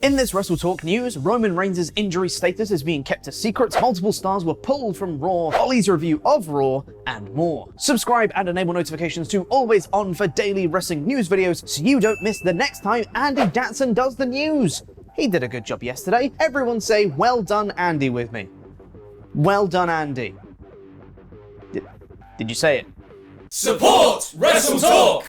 In this WrestleTalk news, Roman Reigns' injury status is being kept a secret, multiple stars were pulled from Raw, Ollie's review of Raw, and more. Subscribe and enable notifications to always on for daily wrestling news videos so you don't miss the next time Andy Datson does the news. He did a good job yesterday. Everyone say, well done Andy with me. Well done Andy. Did you say it? Support WrestleTalk!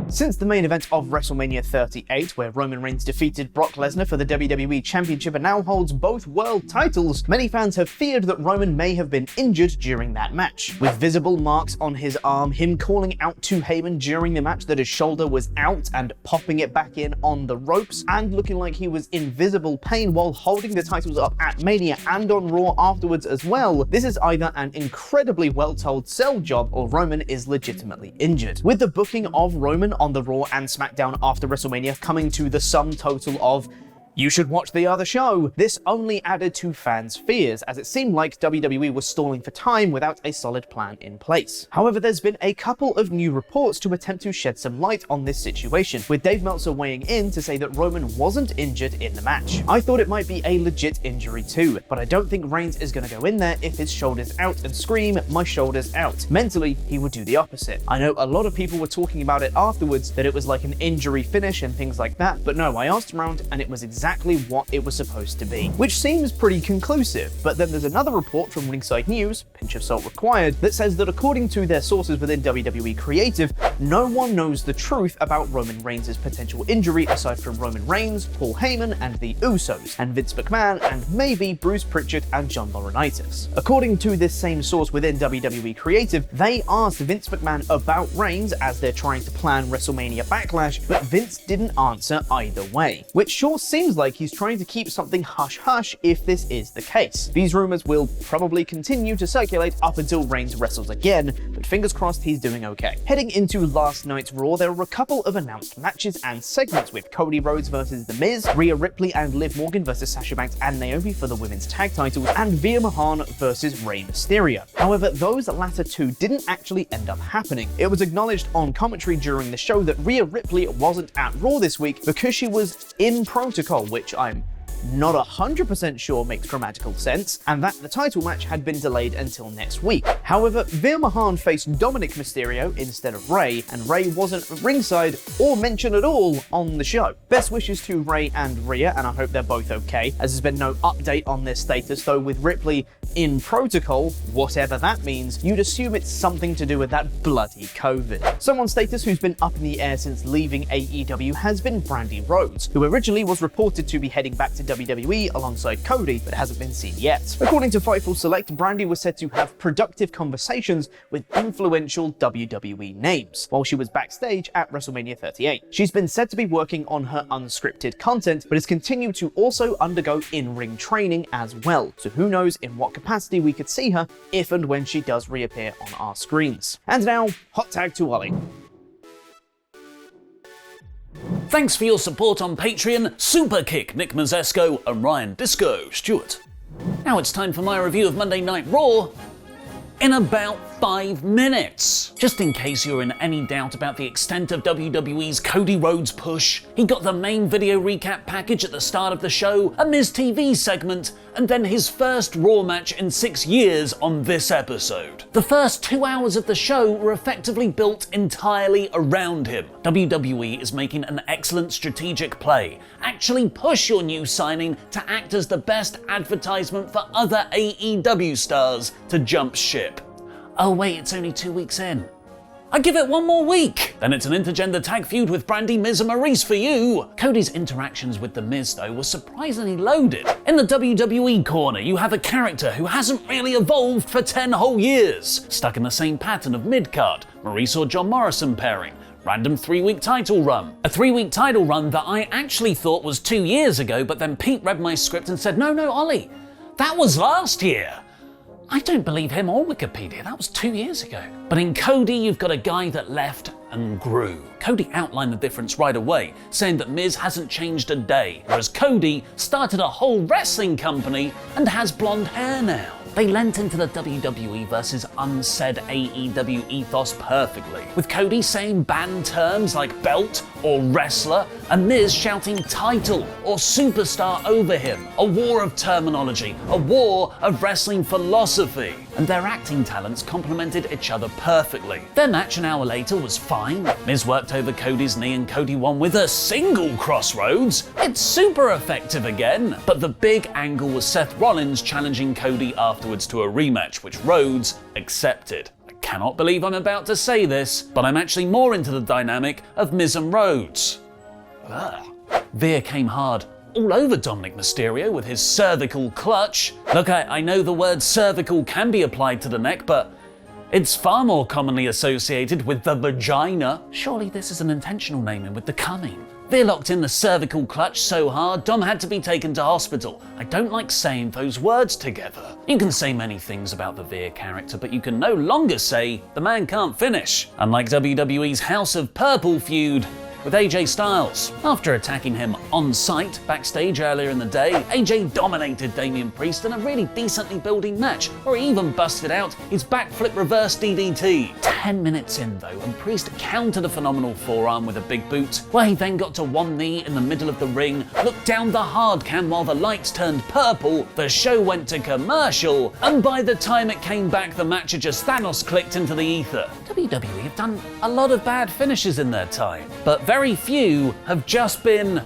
Since the main event of WrestleMania 38, where Roman Reigns defeated Brock Lesnar for the WWE Championship and now holds both world titles, many fans have feared that Roman may have been injured during that match. With visible marks on his arm, him calling out to Heyman during the match that his shoulder was out and popping it back in on the ropes, and looking like he was in visible pain while holding the titles up at Mania and on Raw afterwards as well, this is either an incredibly well-told sell job or Roman is legitimately injured. With the booking of Roman on the Raw and SmackDown after WrestleMania coming to the sum total of "you should watch the other show," this only added to fans' fears, as it seemed like WWE was stalling for time without a solid plan in place. However, there's been a couple of new reports to attempt to shed some light on this situation, with Dave Meltzer weighing in to say that Roman wasn't injured in the match. I thought it might be a legit injury too, but I don't think Reigns is going to go in there if his shoulder's out and scream, "my shoulder's out." Mentally, he would do the opposite. I know a lot of people were talking about it afterwards, that it was like an injury finish and things like that, but no, I asked around and it was exactly what it was supposed to be, which seems pretty conclusive. But then there's another report from Ringside News, pinch of salt required, that says that according to their sources within WWE Creative, no one knows the truth about Roman Reigns' potential injury aside from Roman Reigns, Paul Heyman, and the Usos, and Vince McMahon, and maybe Bruce Pritchard and John Laurinaitis. According to this same source within WWE Creative, they asked Vince McMahon about Reigns as they're trying to plan WrestleMania Backlash, but Vince didn't answer either way, which sure seems like he's trying to keep something hush-hush if this is the case. These rumors will probably continue to circulate up until Reigns wrestles again, but fingers crossed he's doing okay. Heading into last night's Raw, there were a couple of announced matches and segments, with Cody Rhodes versus The Miz, Rhea Ripley and Liv Morgan versus Sasha Banks and Naomi for the women's tag titles, and Veer Mahaan versus Rey Mysterio. However, those latter two didn't actually end up happening. It was acknowledged on commentary during the show that Rhea Ripley wasn't at Raw this week because she was in protocol, which I'm not 100% sure makes grammatical sense, and that the title match had been delayed until next week. However, Veer Mahaan faced Dominic Mysterio instead of Rey, and Rey wasn't ringside or mentioned at all on the show. Best wishes to Rey and Rhea, and I hope they're both okay, as there's been no update on their status, though with Ripley in protocol, whatever that means, you'd assume it's something to do with that bloody COVID. Someone's status who's been up in the air since leaving AEW has been Brandi Rhodes, who originally was reported to be heading back to WWE alongside Cody, but hasn't been seen yet. According to Fightful Select, Brandi was said to have productive conversations with influential WWE names while she was backstage at WrestleMania 38. She's been said to be working on her unscripted content, but has continued to also undergo in-ring training as well, so who knows in what capacity we could see her if and when she does reappear on our screens. And now, hot tag to Ollie. Thanks for your support on Patreon, Superkick, Nick Mazesco, and Ryan Disco Stewart. Now it's time for my review of Monday Night Raw in about 5 minutes. Just in case you're in any doubt about the extent of WWE's Cody Rhodes push, he got the main video recap package at the start of the show, a Miz TV segment, and then his first Raw match in 6 years on this episode. The first 2 hours of the show were effectively built entirely around him. WWE is making an excellent strategic play. Actually push your new signing to act as the best advertisement for other AEW stars to jump ship. Oh wait, it's only 2 weeks in. I give it 1 more week. Then it's an intergender tag feud with Brandi, Miz and Maurice for you. Cody's interactions with The Miz though were surprisingly loaded. In the WWE corner, you have a character who hasn't really evolved for 10 whole years. Stuck in the same pattern of mid-card, Maurice or John Morrison pairing. Random 3-week title run. A 3-week title run that I actually thought was 2 years ago, but then Pete read my script and said, no, Ollie, that was last year. I don't believe him or Wikipedia, that was 2 years ago. But in Cody, you've got a guy that left and grew. Cody outlined the difference right away, saying that Miz hasn't changed a day, whereas Cody started a whole wrestling company and has blonde hair now. They lent into the WWE versus unsaid AEW ethos perfectly, with Cody saying banned terms like belt, or wrestler, and Miz shouting title or superstar over him. A war of terminology, a war of wrestling philosophy. And their acting talents complemented each other perfectly. Their match an hour later was fine. Miz worked over Cody's knee and Cody won with a single crossroads. It's super effective again. But the big angle was Seth Rollins challenging Cody afterwards to a rematch, which Rhodes accepted. I cannot believe I'm about to say this, but I'm actually more into the dynamic of Miz and Rhodes. Veer came hard all over Dominic Mysterio with his cervical clutch. Look, I know the word cervical can be applied to the neck, but it's far more commonly associated with the vagina. Surely this is an intentional naming with the coming. Veer locked in the cervical clutch so hard, Dom had to be taken to hospital. I don't like saying those words together. You can say many things about the Veer character, but you can no longer say the man can't finish. Unlike WWE's House of Purple feud with AJ Styles. After attacking him on site backstage earlier in the day, AJ dominated Damian Priest in a really decently building match, where he even busted out his backflip reverse DDT. 10 minutes in though, and Priest countered a phenomenal forearm with a big boot, where he then got to one knee in the middle of the ring, looked down the hard cam while the lights turned purple, the show went to commercial, and by the time it came back the match had just Thanos clicked into the ether. WWE have done a lot of bad finishes in their time, but very few have just been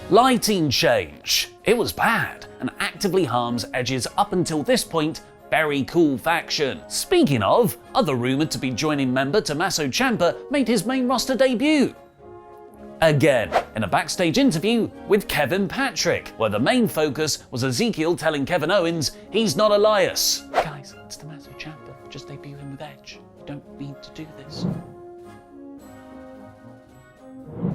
lighting change. It was bad and actively harms Edge's up until this point very cool faction. Speaking of, other rumoured to be joining member Tommaso Ciampa made his main roster debut. Again, in a backstage interview with Kevin Patrick, where the main focus was Ezekiel telling Kevin Owens he's not Elias. Guys, it's Tommaso Ciampa, just debut him with Edge. You don't need to do this.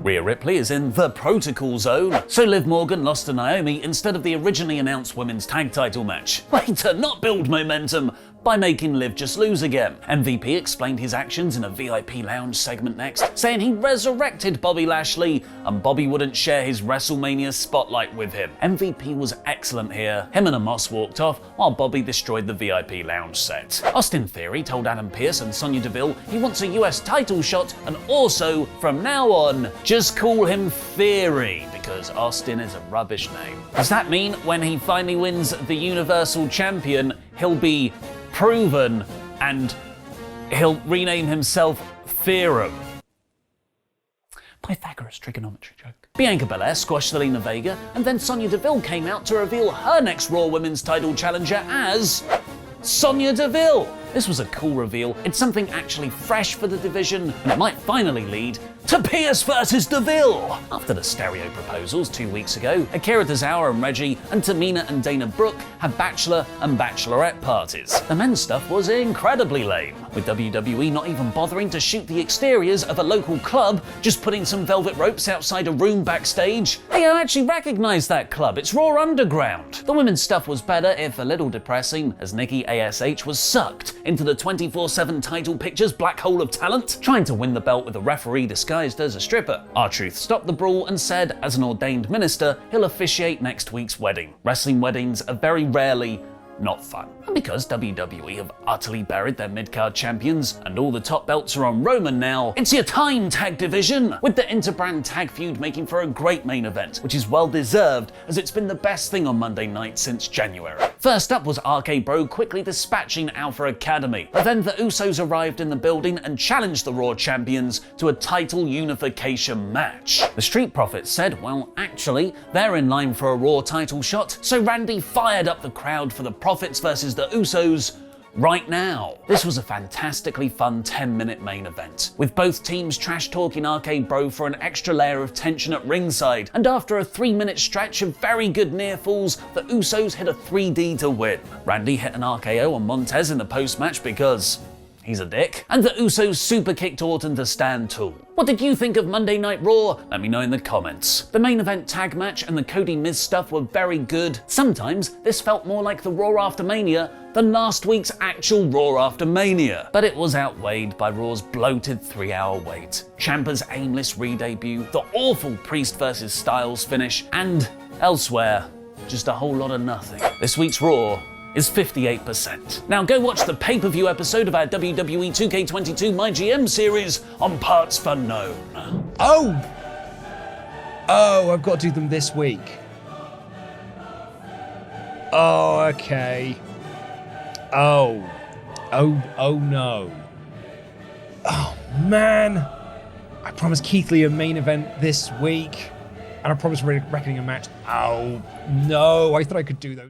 Rhea Ripley is in the protocol zone, so Liv Morgan lost to Naomi instead of the originally announced women's tag title match. Way to not build momentum by making Liv just lose again. MVP explained his actions in a VIP lounge segment next, saying he resurrected Bobby Lashley and Bobby wouldn't share his WrestleMania spotlight with him. MVP was excellent here. Him and Amos walked off while Bobby destroyed the VIP lounge set. Austin Theory told Adam Pearce and Sonya Deville he wants a US title shot, and also, from now on, just call him Theory, because Austin is a rubbish name. Does that mean when he finally wins the Universal Champion, he'll be proven and he'll rename himself Theorem? Pythagoras trigonometry joke. Bianca Belair squashed Zelina Vega, and then Sonya Deville came out to reveal her next Raw Women's title challenger as Sonya Deville. This was a cool reveal. It's something actually fresh for the division, and it might finally lead to Pierce versus Deville. After the stereo proposals 2 weeks ago, Akira Tozawa and Reggie and Tamina and Dana Brooke had bachelor and bachelorette parties. The men's stuff was incredibly lame, with WWE not even bothering to shoot the exteriors of a local club, just putting some velvet ropes outside a room backstage. Hey, I actually recognize that club. It's Raw Underground. The women's stuff was better, if a little depressing, as Nikki ASH was sucked into the 24/7 title picture's black hole of talent, trying to win the belt with a referee disguised as a stripper. R-Truth stopped the brawl and said, as an ordained minister, he'll officiate next week's wedding. Wrestling weddings are very rarely not fun. And because WWE have utterly buried their mid-card champions and all the top belts are on Roman now, it's your time, tag division, with the interbrand tag feud making for a great main event, which is well deserved as it's been the best thing on Monday night since January. First up was RK Bro quickly dispatching Alpha Academy, but then the Usos arrived in the building and challenged the Raw champions to a title unification match. The Street Profits said, well, actually, they're in line for a Raw title shot, so Randy fired up the crowd for the Profits versus the Usos right now. This was a fantastically fun 10-minute main event, with both teams trash-talking RK Bro for an extra layer of tension at ringside, and after a 3-minute stretch of very good near falls, the Usos hit a 3D to win. Randy hit an RKO on Montez in the post-match because he's a dick, and the Usos super kicked Orton to stand tall. What did you think of Monday Night Raw? Let me know in the comments. The main event tag match and the Cody Miz stuff were very good. Sometimes this felt more like the Raw After Mania than last week's actual Raw After Mania, but it was outweighed by Raw's bloated 3-hour wait, Ciampa's aimless re-debut, the awful Priest versus Styles finish, and elsewhere, just a whole lot of nothing. This week's Raw is 58%. Now go watch the pay-per-view episode of our WWE 2K22 My GM series on Parts for Known. Oh, I've got to do them this week. Oh, okay. Oh no. Oh, man. I promised Keith Lee a main event this week. And I promised Reckoning a match. Oh, no. I thought I could do those.